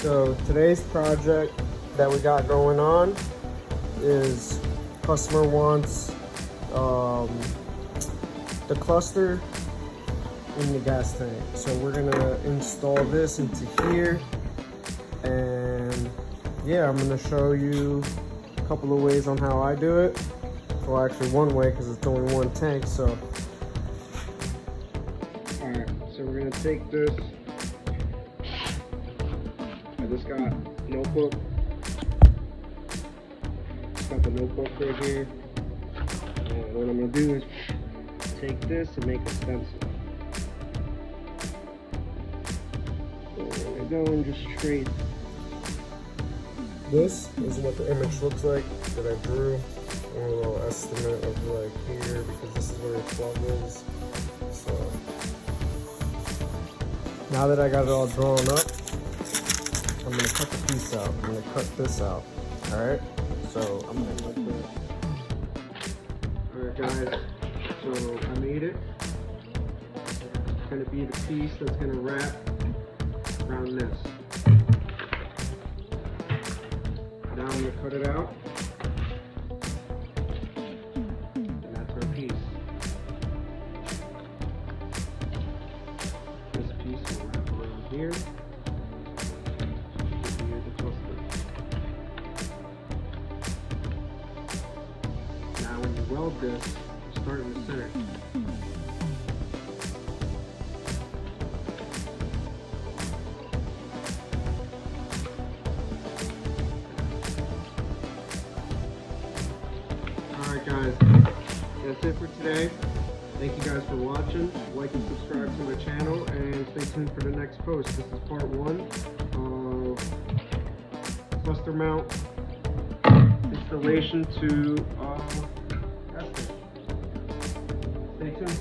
So today's project that we got going on is customer wants the cluster in the gas tank. So we're gonna install this into here, and yeah, I'm gonna show you a couple of ways on how I do it. Well, actually one way because it's only one tank. So all right, so we're gonna take this. I just got notebook. Got the notebook right here. And what I'm gonna do is take this and make a stencil. So I'm gonna go and just trace. This is what the image looks like that I drew. A little estimate of like here, because this is where the plug is. So now that I got it all drawn up, I'm gonna cut the piece out. I'm gonna cut this out. All right. So I'm gonna let the. All right, guys. So I made it. It's gonna be the piece that's gonna wrap around this. Now I'm gonna cut it out. And that's our piece. This piece will wrap around here. Now when you weld this, start in the center. Alright guys, that's it for today. Thank you guys for watching. Like and subscribe to my channel and stay tuned for the next post. This is part 1 of cluster mount installation to testing. Stay tuned.